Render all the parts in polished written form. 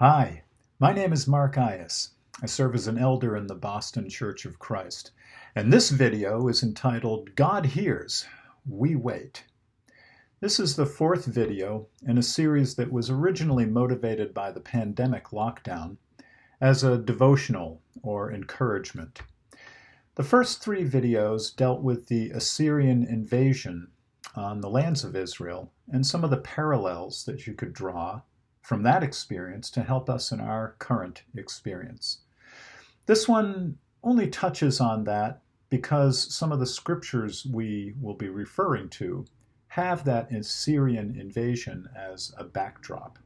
Hi, my name is Mark Ias. I serve as an elder in the Boston Church of Christ, and this video is entitled God Hears, We Wait. This is the fourth video in a series that was originally motivated by the pandemic lockdown as a devotional or encouragement. The first three videos dealt with the Assyrian invasion on the lands of Israel and some of the parallels that you could draw from that experience to help us in our current experience. This one only touches on that because some of the scriptures we will be referring to have that Assyrian invasion as a backdrop.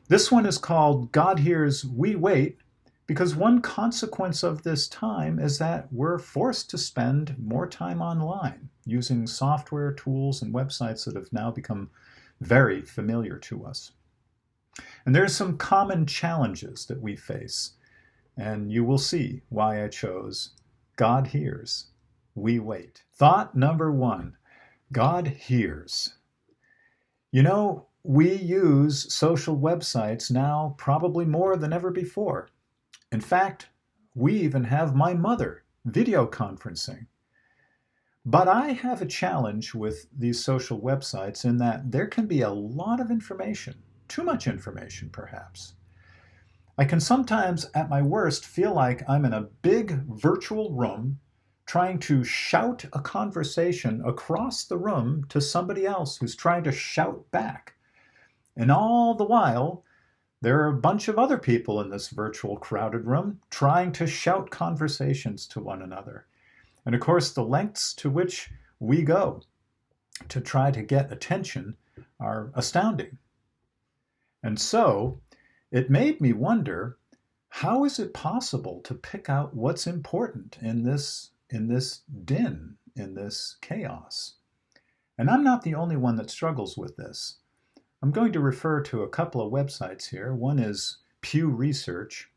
This one is called God Hears, We Wait, because one consequence of this time is that we're forced to spend more time online using software, tools, and websites that have now become very familiar to us. And there are some common challenges that we face, and you will see why I chose God Hears, We Wait. Thought number one, God hears. You know, we use social websites now probably more than ever before. In fact, we even have my mother video conferencing. But I have a challenge with these social websites in that there can be a lot of information. Too much information, perhaps. I can sometimes, at my worst, feel like I'm in a big virtual room trying to shout a conversation across the room to somebody else who's trying to shout back. And all the while, there are a bunch of other people in this virtual crowded room trying to shout conversations to one another. And of course, the lengths to which we go to try to get attention are astounding. And so it made me wonder, how is it possible to pick out what's important in this din, in this chaos? And I'm not the only one that struggles with this. I'm going to refer to a couple of websites here. One is Pew Research,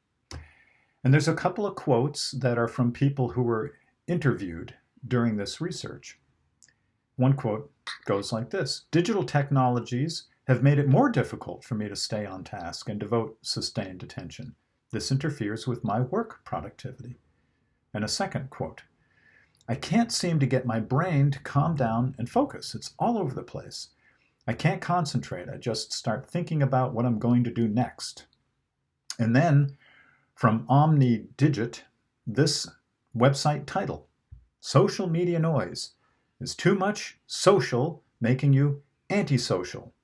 and there's a couple of quotes that are from people who were interviewed during this research. One quote goes like this: "Digital technologies have made it more difficult for me to stay on task and devote sustained attention. This interferes with my work productivity." And a second quote: "I can't seem to get my brain to calm down and focus. It's all over the place. I can't concentrate. I just start thinking about what I'm going to do next." And then from Omni Digit, this website title: "Social media noise is too much social, making you antisocial."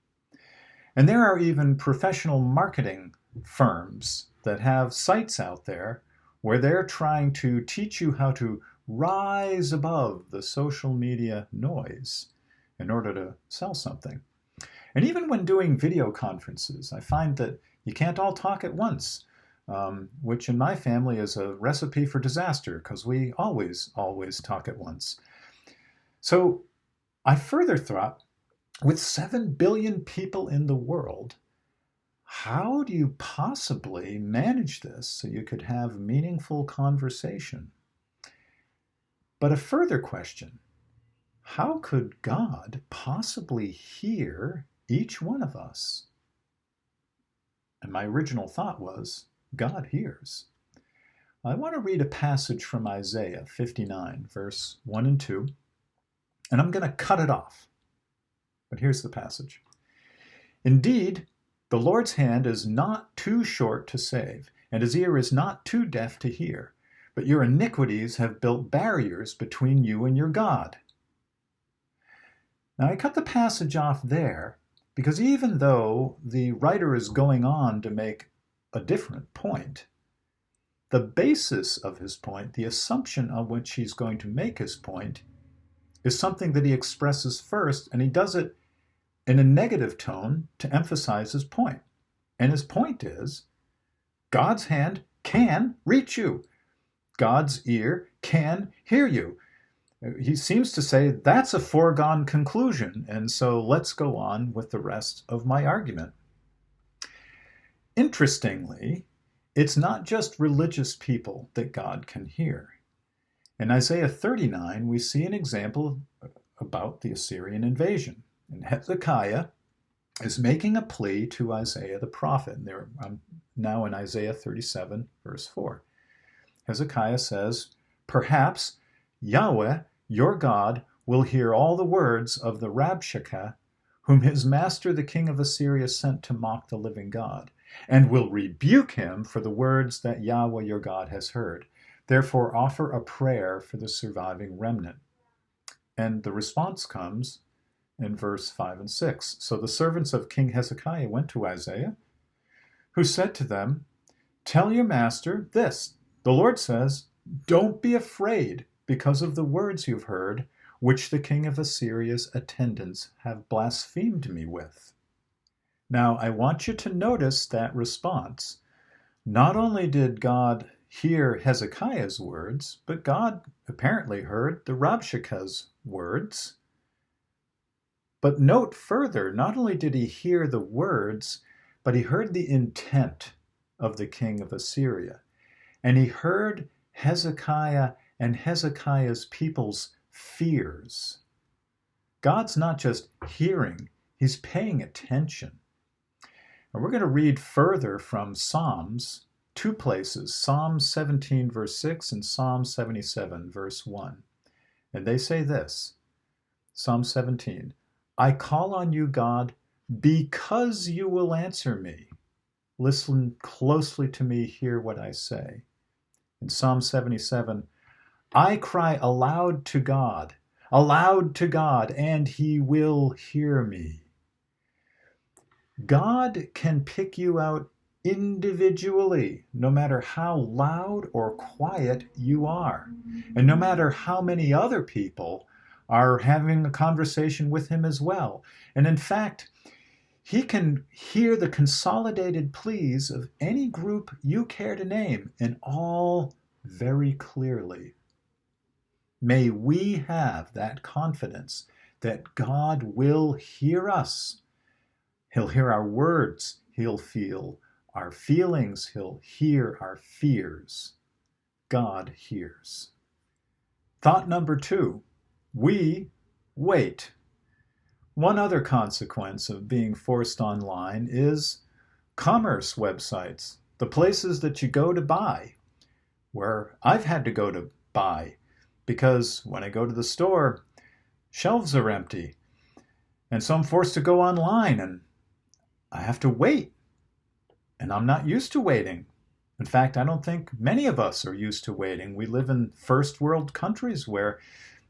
And there are even professional marketing firms that have sites out there where they're trying to teach you how to rise above the social media noise in order to sell something. And even when doing video conferences, I find that you can't all talk at once, which in my family is a recipe for disaster because we always talk at once. So I further thought, with 7 billion people in the world, how do you possibly manage this so you could have meaningful conversation? But a further question: how could God possibly hear each one of us? And my original thought was, God hears. I want to read a passage from Isaiah 59, verse 1 and 2, and I'm going to cut it off. But here's the passage. "Indeed, the Lord's hand is not too short to save, and his ear is not too deaf to hear. But your iniquities have built barriers between you and your God." Now I cut the passage off there because even though the writer is going on to make a different point, the basis of his point, the assumption on which he's going to make his point, is something that he expresses first, and he does it in a negative tone to emphasize his point. And his point is, God's hand can reach you. God's ear can hear you. He seems to say that's a foregone conclusion, and so let's go on with the rest of my argument. Interestingly, it's not just religious people that God can hear. In Isaiah 39, we see an example about the Assyrian invasion. And Hezekiah is making a plea to Isaiah the prophet. And I'm now in Isaiah 37, verse 4. Hezekiah says, "Perhaps Yahweh, your God, will hear all the words of the Rabshakeh, whom his master the king of Assyria sent to mock the living God, and will rebuke him for the words that Yahweh your God has heard. Therefore offer a prayer for the surviving remnant." And the response comes in verse 5 and 6. "So the servants of King Hezekiah went to Isaiah, who said to them, 'Tell your master this. The Lord says, don't be afraid because of the words you've heard, which the king of Assyria's attendants have blasphemed me with.'" Now, I want you to notice that response. Not only did God hear Hezekiah's words, but God apparently heard the Rabshakeh's words. But note further, not only did he hear the words, but he heard the intent of the king of Assyria. And he heard Hezekiah and Hezekiah's people's fears. God's not just hearing, he's paying attention. And we're going to read further from Psalms, two places, Psalm 17, verse 6 and Psalm 77, verse 1. And they say this, Psalm 17, "I call on you, God, because you will answer me. Listen closely to me, hear what I say." In Psalm 77, "I cry aloud to God, and he will hear me." God can pick you out individually, no matter how loud or quiet you are, and no matter how many other people are having a conversation with him as well. And in fact, he can hear the consolidated pleas of any group you care to name, and all very clearly. May we have that confidence that God will hear us. He'll hear our words. He'll feel our feelings. He'll hear our fears. God hears. Thought number 2, we wait. One other consequence of being forced online is commerce websites, the places that you go to buy, where I've had to go to buy because when I go to the store, shelves are empty. And so I'm forced to go online and I have to wait. And I'm not used to waiting. In fact, I don't think many of us are used to waiting. We live in first world countries where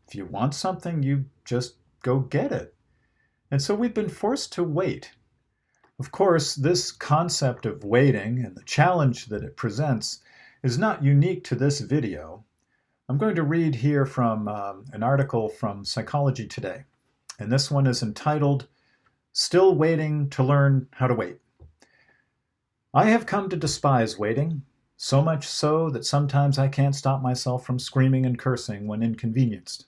if you want something, you just go get it. And so we've been forced to wait. Of course, this concept of waiting and the challenge that it presents is not unique to this video. I'm going to read here from an article from Psychology Today. And this one is entitled, "Still Waiting to Learn How to Wait." "I have come to despise waiting, so much so that sometimes I can't stop myself from screaming and cursing when inconvenienced.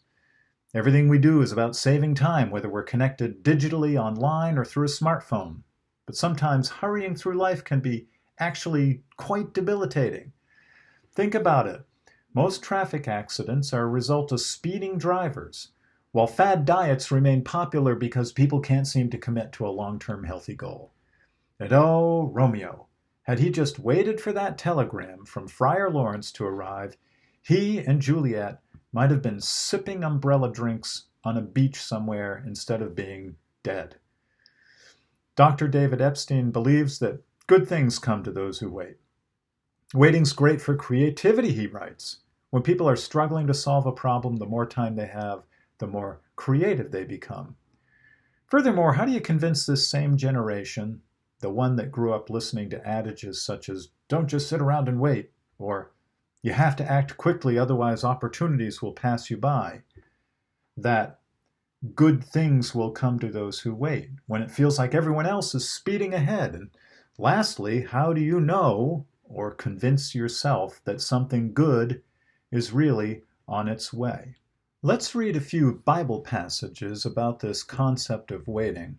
Everything we do is about saving time, whether we're connected digitally, online, or through a smartphone. But sometimes hurrying through life can be actually quite debilitating. Think about it. Most traffic accidents are a result of speeding drivers, while fad diets remain popular because people can't seem to commit to a long-term healthy goal. And oh, Romeo, had he just waited for that telegram from Friar Lawrence to arrive, he and Juliet might have been sipping umbrella drinks on a beach somewhere instead of being dead." Dr. David Epstein believes that good things come to those who wait. "Waiting's great for creativity," he writes. "When people are struggling to solve a problem, the more time they have, the more creative they become." Furthermore, how do you convince this same generation, the one that grew up listening to adages such as, "Don't just sit around and wait," or "You have to act quickly, otherwise opportunities will pass you by," that good things will come to those who wait, when it feels like everyone else is speeding ahead? And lastly, how do you know or convince yourself that something good is really on its way? Let's read a few Bible passages about this concept of waiting.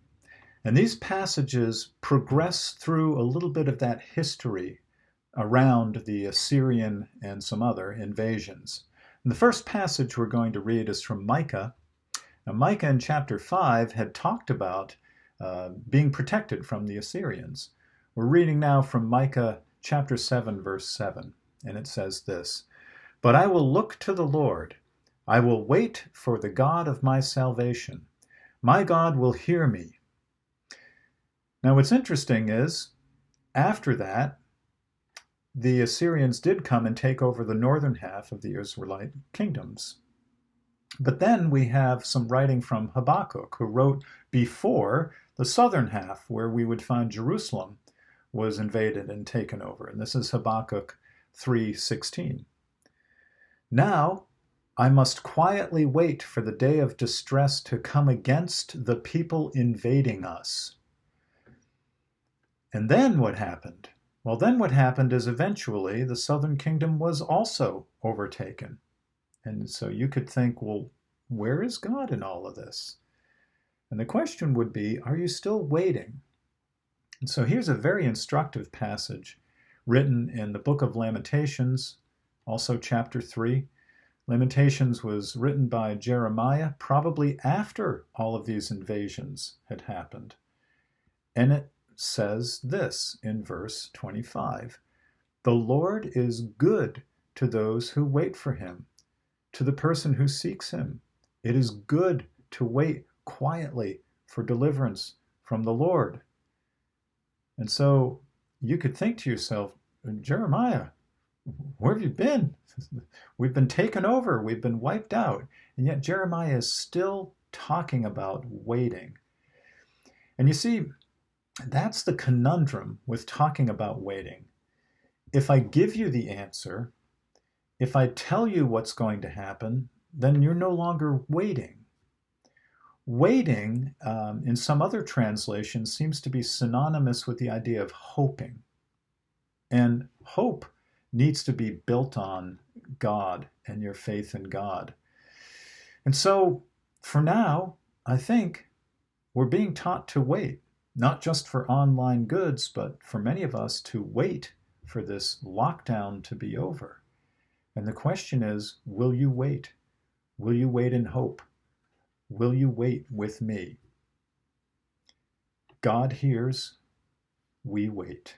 And these passages progress through a little bit of that history around the Assyrian and some other invasions. And the first passage we're going to read is from Micah. Now, Micah in chapter 5 had talked about being protected from the Assyrians. We're reading now from Micah chapter 7, verse 7, and it says this, "But I will look to the Lord. I will wait for the God of my salvation. My God will hear me." Now what's interesting is, after that, the Assyrians did come and take over the northern half of the Israelite kingdoms. But then we have some writing from Habakkuk, who wrote before the southern half, where we would find Jerusalem was invaded and taken over. And this is Habakkuk 3:16. "Now I must quietly wait for the day of distress to come against the people invading us." And then what happened? Well, then what happened is eventually the southern kingdom was also overtaken. And so you could think, well, where is God in all of this? And the question would be, are you still waiting? And so here's a very instructive passage written in the book of Lamentations, also chapter 3. Lamentations was written by Jeremiah probably after all of these invasions had happened. And it says this in verse 25, "The Lord is good to those who wait for him, to the person who seeks him. It is good to wait quietly for deliverance from the Lord." And so you could think to yourself, Jeremiah, where have you been? We've been taken over. We've been wiped out. And yet Jeremiah is still talking about waiting. And you see, that's the conundrum with talking about waiting. If I give you the answer, if I tell you what's going to happen, then you're no longer waiting. Waiting, in some other translations, seems to be synonymous with the idea of hoping. And hope needs to be built on God and your faith in God. And so, for now, I think we're being taught to wait, not just for online goods, but for many of us to wait for this lockdown to be over. And the question is, will you wait? Will you wait in hope? Will you wait with me? God hears, we wait.